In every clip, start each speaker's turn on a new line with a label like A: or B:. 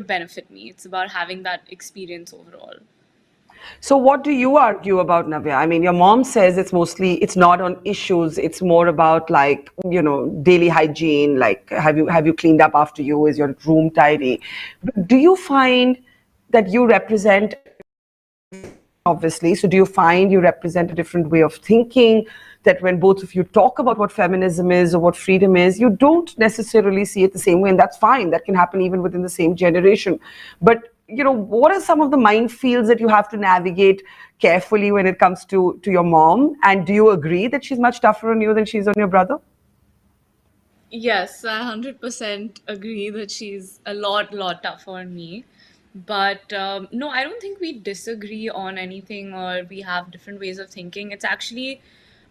A: benefit me. It's about having that experience overall.
B: So what do you argue about, Navya? I mean, your mom says it's not on issues. It's more about like, daily hygiene, like have you cleaned up after you? Is your room tidy? But do you find that you represent, obviously, so do you find you represent a different way of thinking, that when both of you talk about what feminism is or what freedom is, you don't necessarily see it the same way, and that's fine. That can happen even within the same generation. But what are some of the minefields that you have to navigate carefully when it comes to your mom? And do you agree that she's much tougher on you than she's on your brother?
A: Yes, I 100% agree that she's a lot tougher on me. But no, I don't think we disagree on anything or we have different ways of thinking. It's actually,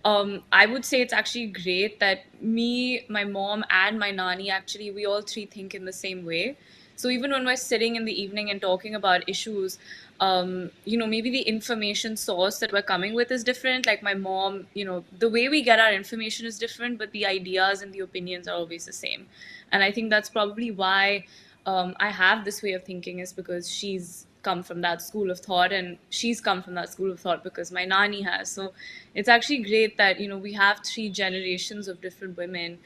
A: I would say it's actually great that me, my mom, and my nani actually, we all three think in the same way. So even when we're sitting in the evening and talking about issues, maybe the information source that we're coming with is different. Like my mom, the way we get our information is different, but the ideas and the opinions are always the same. And I think that's probably why I have this way of thinking, is because she's come from that school of thought, and she's come from that school of thought because my nani has. So it's actually great that we have three generations of different women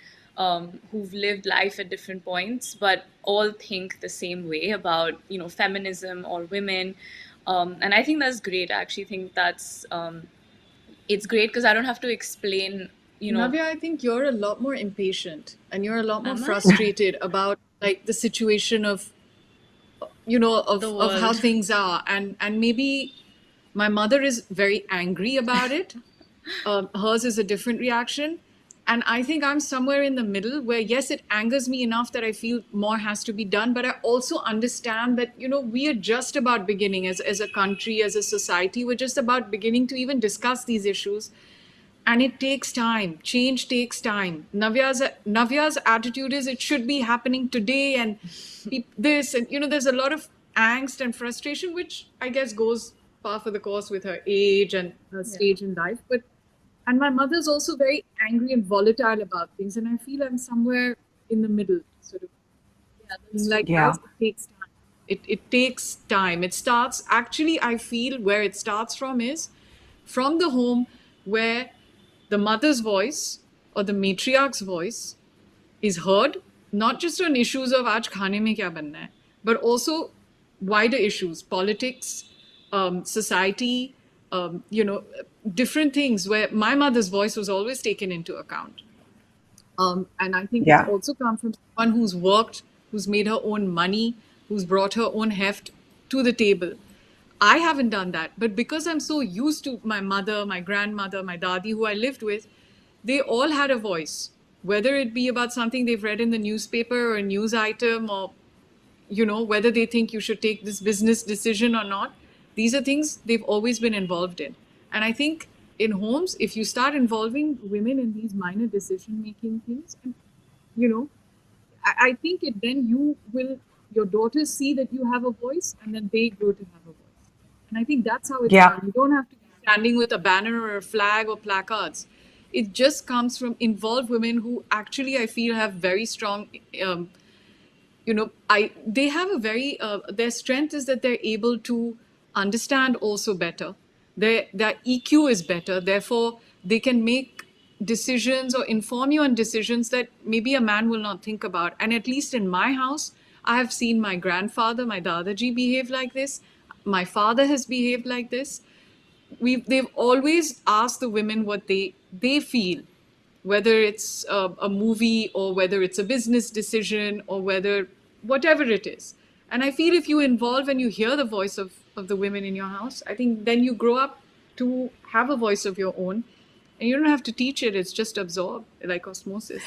A: who've lived life at different points, but all think the same way about feminism or women, and I think that's great. I actually think that's it's great because I don't have to explain.
C: Navya, I think you're a lot more impatient and you're a lot more
A: Am I?
C: frustrated about like the situation of of how
A: world.
C: things are, and maybe my mother is very angry about it. Hers is a different reaction. And I think I'm somewhere in the middle where, yes, it angers me enough that I feel more has to be done. But I also understand that, we are just about beginning as a country, as a society. We're just about beginning to even discuss these issues. And it takes time. Change takes time. Navya's attitude is it should be happening today, and this, and there's a lot of angst and frustration, which I guess goes par for the course with her age and her stage in life. And my mother's also very angry and volatile about things, and I feel I'm somewhere in the middle, sort of. Like,
B: Yeah.
C: guys, it takes time. It takes time. It starts, actually, I feel where it starts from is from the home where the mother's voice or the matriarch's voice is heard, not just on issues of aaj khane mein kya banna hai, but also wider issues, politics, society, different things where my mother's voice was always taken into account. And I think it's
B: Yeah.
C: also come from someone who's worked, who's made her own money, who's brought her own heft to the table. I haven't done that, but because I'm so used to my mother, my grandmother, my dadi, who I lived with, they all had a voice, whether it be about something they've read in the newspaper or a news item, or whether they think you should take this business decision or not. These are things they've always been involved in. And I think in homes, if you start involving women in these minor decision making things, and I think then your daughters see that you have a voice, and then they grow to have a voice. And I think that's how it's
B: Yeah.
C: done. You don't have to be standing with a banner or a flag or placards. It just comes from involved women who actually, I feel, have very strong, they have a very, their strength is that they're able to understand also better. Their EQ is better. Therefore, they can make decisions or inform you on decisions that maybe a man will not think about. And at least in my house, I have seen my grandfather, my Dadaji, behave like this. My father has behaved like this. They've always asked the women what they feel, whether it's a movie or whether it's a business decision or whatever it is. And I feel if you involve and you hear the voice of the women in your house, I think then you grow up to have a voice of your own. And you don't have to teach it, it's just absorbed like osmosis.